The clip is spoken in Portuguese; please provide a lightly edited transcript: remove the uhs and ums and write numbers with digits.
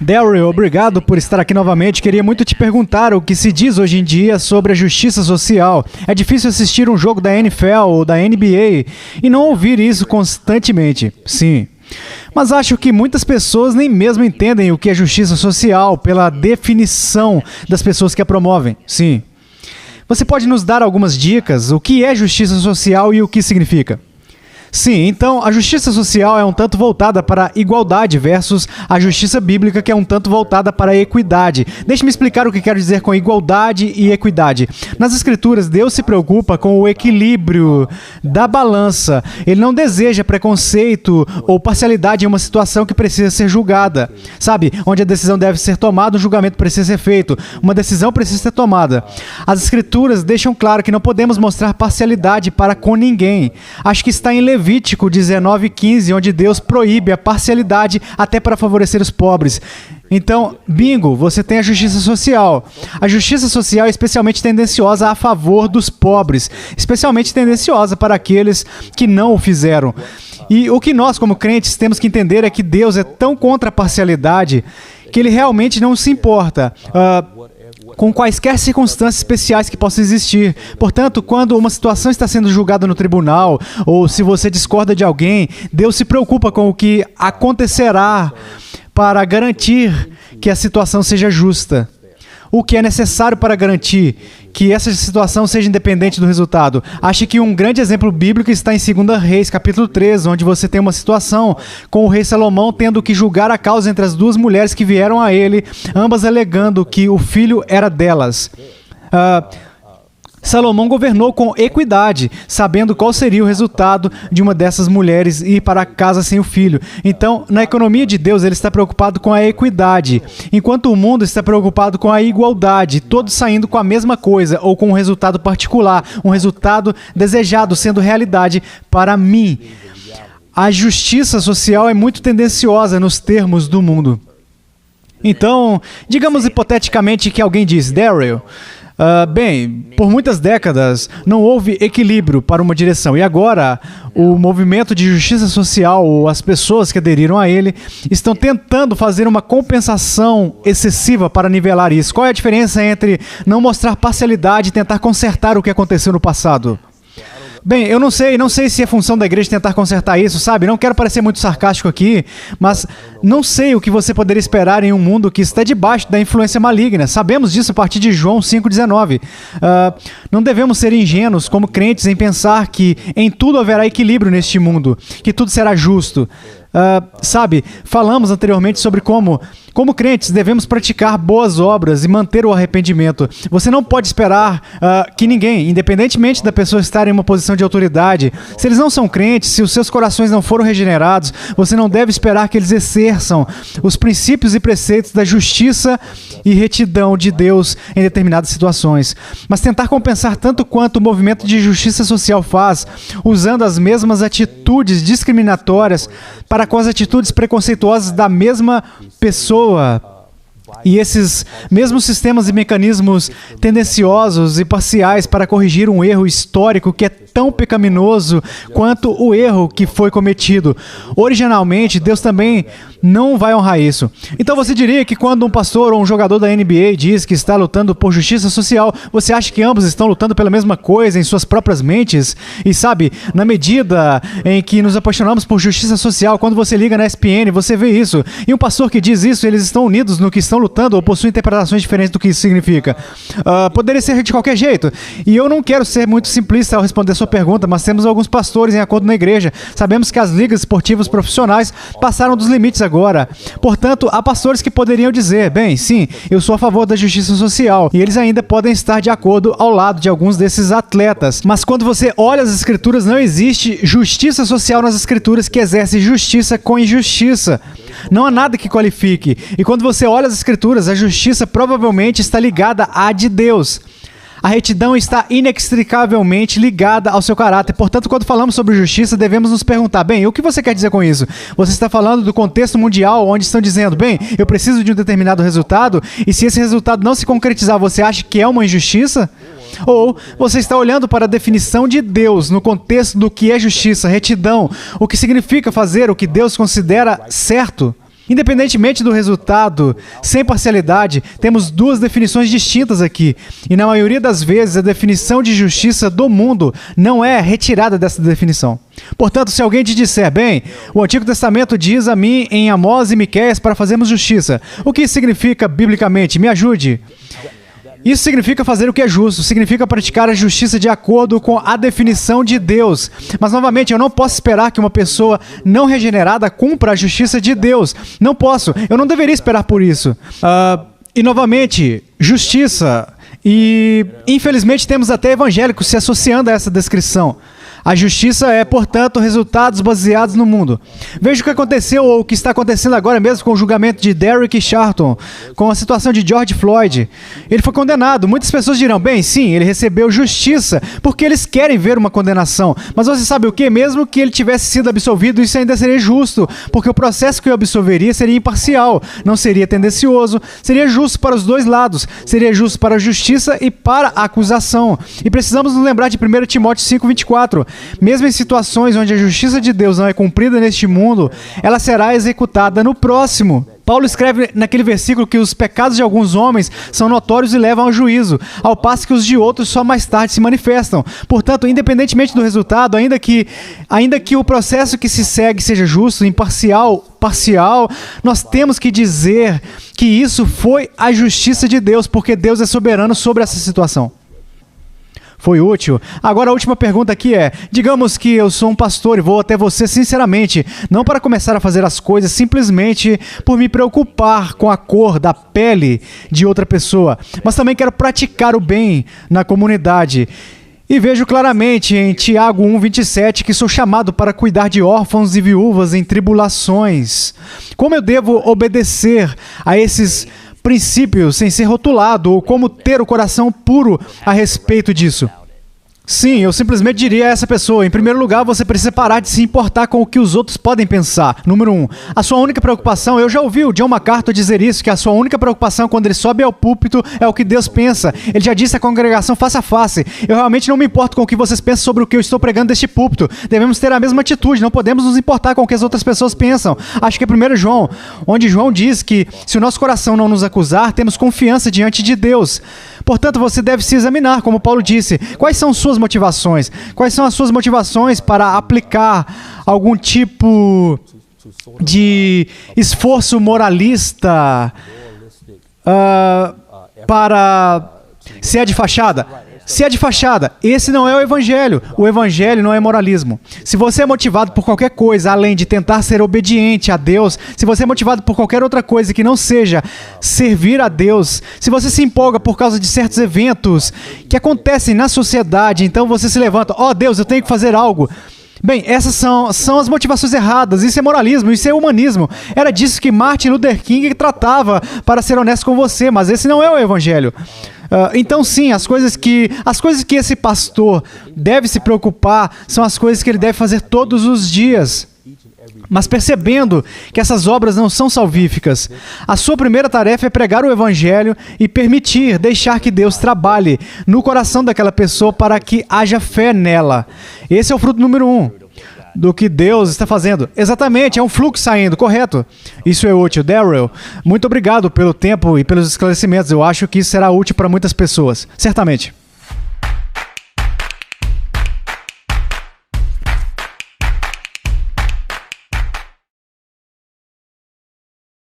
Daryl, obrigado por estar aqui novamente. Queria muito te perguntar o que se diz hoje em dia sobre a justiça social. É difícil assistir um jogo da NFL ou da NBA e não ouvir isso constantemente. Sim. Mas acho que muitas pessoas nem mesmo entendem o que é justiça social pela definição das pessoas que a promovem. Sim. Você pode nos dar algumas dicas? O que é justiça social e o que significa? Sim, então a justiça social é um tanto voltada para a igualdade versus a justiça bíblica, que é um tanto voltada para a equidade. Deixe-me explicar o que quero dizer com igualdade e equidade. Nas Escrituras, Deus se preocupa com o equilíbrio da balança. Ele não deseja preconceito ou parcialidade em uma situação que precisa ser julgada. Sabe, onde a decisão deve ser tomada, o julgamento precisa ser feito. Uma decisão precisa ser tomada. As Escrituras deixam claro que não podemos mostrar parcialidade para com ninguém. Acho que está em Levítico 19:15, onde Deus proíbe a parcialidade até para favorecer os pobres. Então, bingo, você tem a justiça social. A justiça social é especialmente tendenciosa a favor dos pobres, especialmente tendenciosa para aqueles que não o fizeram. E o que nós, como crentes, temos que entender é que Deus é tão contra a parcialidade que Ele realmente não se importa com quaisquer circunstâncias especiais que possam existir. Portanto, quando uma situação está sendo julgada no tribunal, ou se você discorda de alguém, Deus se preocupa com o que acontecerá para garantir que a situação seja justa. O que é necessário para garantir que essa situação seja independente do resultado? Acho que um grande exemplo bíblico está em 2 Reis, capítulo 3, onde você tem uma situação com o rei Salomão tendo que julgar a causa entre as duas mulheres que vieram a ele, ambas alegando que o filho era delas. Salomão governou com equidade, sabendo qual seria o resultado de uma dessas mulheres ir para casa sem o filho. Então, na economia de Deus, Ele está preocupado com a equidade, enquanto o mundo está preocupado com a igualdade, todos saindo com a mesma coisa ou com um resultado particular, um resultado desejado sendo realidade para mim. A justiça social é muito tendenciosa nos termos do mundo. Então, digamos hipoteticamente que alguém diz, Daryl, bem, por muitas décadas não houve equilíbrio para uma direção e agora o movimento de justiça social, ou as pessoas que aderiram a ele, estão tentando fazer uma compensação excessiva para nivelar isso. Qual é a diferença entre não mostrar parcialidade e tentar consertar o que aconteceu no passado? Bem, eu não sei se é função da igreja tentar consertar isso, sabe? Não quero parecer muito sarcástico aqui, mas não sei o que você poderia esperar em um mundo que está debaixo da influência maligna. Sabemos disso a partir de João 5,19. Não devemos ser ingênuos como crentes em pensar que em tudo haverá equilíbrio neste mundo, que tudo será justo. Sabe, falamos anteriormente sobre como crentes devemos praticar boas obras e manter o arrependimento. Você não pode esperar que ninguém, independentemente da pessoa estar em uma posição de autoridade, se eles não são crentes, se os seus corações não foram regenerados, você não deve esperar que eles exerçam os princípios e preceitos da justiça e retidão de Deus em determinadas situações. Mas tentar compensar tanto quanto o movimento de justiça social faz, usando as mesmas atitudes discriminatórias para com as atitudes preconceituosas da mesma pessoa. E esses mesmos sistemas e mecanismos tendenciosos e parciais para corrigir um erro histórico que é tão pecaminoso quanto o erro que foi cometido. Originalmente, Deus também não vai honrar isso. Então você diria que quando um pastor ou um jogador da NBA diz que está lutando por justiça social, você acha que ambos estão lutando pela mesma coisa em suas próprias mentes? E sabe, na medida em que nos apaixonamos por justiça social, quando você liga na ESPN, você vê isso. E um pastor que diz isso, eles estão unidos no que estão lutando ou possuem interpretações diferentes do que isso significa. Poderia ser de qualquer jeito. E eu não quero ser muito simplista ao responder a sua pergunta, mas temos alguns pastores em acordo na igreja. Sabemos que as ligas esportivas profissionais passaram dos limites agora. Portanto, há pastores que poderiam dizer, bem, sim, eu sou a favor da justiça social. E eles ainda podem estar de acordo ao lado de alguns desses atletas. Mas quando você olha as escrituras, não existe justiça social nas escrituras que exerce justiça com injustiça. Não há nada que qualifique. E quando você olha as escrituras, a justiça provavelmente está ligada à de Deus. A retidão está inextricavelmente ligada ao seu caráter. Portanto, quando falamos sobre justiça, devemos nos perguntar, bem, o que você quer dizer com isso? Você está falando do contexto mundial, onde estão dizendo, bem, eu preciso de um determinado resultado, e se esse resultado não se concretizar, você acha que é uma injustiça? Ou você está olhando para a definição de Deus no contexto do que é justiça, retidão, o que significa fazer o que Deus considera certo? Independentemente do resultado, sem parcialidade, temos duas definições distintas aqui. E na maioria das vezes, a definição de justiça do mundo não é retirada dessa definição. Portanto, se alguém te disser, bem, o Antigo Testamento diz a mim em Amós e Miqueias para fazermos justiça. O que isso significa biblicamente? Me ajude. Isso significa fazer o que é justo, significa praticar a justiça de acordo com a definição de Deus. Mas, novamente, eu não posso esperar que uma pessoa não regenerada cumpra a justiça de Deus. Não posso, eu não deveria esperar por isso. E, novamente, justiça. E, infelizmente, temos até evangélicos se associando a essa descrição. A justiça é, portanto, resultados baseados no mundo. Veja o que aconteceu ou o que está acontecendo agora mesmo com o julgamento de Derek Chauvin, com a situação de George Floyd. Ele foi condenado. Muitas pessoas dirão, bem, sim, ele recebeu justiça, porque eles querem ver uma condenação. Mas você sabe o que? Mesmo que ele tivesse sido absolvido, isso ainda seria justo, porque o processo que o absolveria seria imparcial, não seria tendencioso, seria justo para os dois lados, seria justo para a justiça e para a acusação. E precisamos nos lembrar de 1 Timóteo 5:24. Mesmo em situações onde a justiça de Deus não é cumprida neste mundo, ela será executada no próximo. Paulo escreve naquele versículo que os pecados de alguns homens são notórios e levam ao juízo, ao passo que os de outros só mais tarde se manifestam. Portanto, independentemente do resultado, ainda que o processo que se segue seja justo, imparcial, parcial, nós temos que dizer que isso foi a justiça de Deus, porque Deus é soberano sobre essa situação. Foi útil. Agora a última pergunta aqui é, digamos que eu sou um pastor e vou até você sinceramente, não para começar a fazer as coisas simplesmente por me preocupar com a cor da pele de outra pessoa, mas também quero praticar o bem na comunidade. E vejo claramente em Tiago 1:27 que sou chamado para cuidar de órfãos e viúvas em tribulações. Como eu devo obedecer a esses princípios sem ser rotulado, ou como ter o coração puro a respeito disso? Sim, eu simplesmente diria a essa pessoa, em primeiro lugar, você precisa parar de se importar com o que os outros podem pensar. Número 1, a sua única preocupação, eu já ouvi o John MacArthur dizer isso, que a sua única preocupação quando ele sobe ao púlpito é o que Deus pensa. Ele já disse à congregação face a face, eu realmente não me importo com o que vocês pensam sobre o que eu estou pregando deste púlpito. Devemos ter a mesma atitude, não podemos nos importar com o que as outras pessoas pensam. Acho que é 1 João, onde João diz que se o nosso coração não nos acusar, temos confiança diante de Deus. Portanto, você deve se examinar, como Paulo disse. Quais são suas motivações? Quais são as suas motivações para aplicar algum tipo de esforço moralista para... Se é de fachada? Se é de fachada, esse não é o evangelho. O evangelho não é moralismo. Se você é motivado por qualquer coisa, além de tentar ser obediente a Deus, se você é motivado por qualquer outra coisa que não seja servir a Deus, se você se empolga por causa de certos eventos que acontecem na sociedade, então você se levanta, Deus, eu tenho que fazer algo. Bem, essas são as motivações erradas, isso é moralismo, isso é humanismo. Era disso que Martin Luther King tratava, para ser honesto com você, mas esse não é o evangelho. Então sim, as coisas que esse pastor deve se preocupar são as coisas que ele deve fazer todos os dias. Mas percebendo que essas obras não são salvíficas, a sua primeira tarefa é pregar o evangelho e deixar que Deus trabalhe no coração daquela pessoa para que haja fé nela. Esse é o fruto número 1 do que Deus está fazendo. Exatamente, é um fluxo saindo, correto? Isso é útil. Darrell, muito obrigado pelo tempo e pelos esclarecimentos. Eu acho que isso será útil para muitas pessoas, certamente.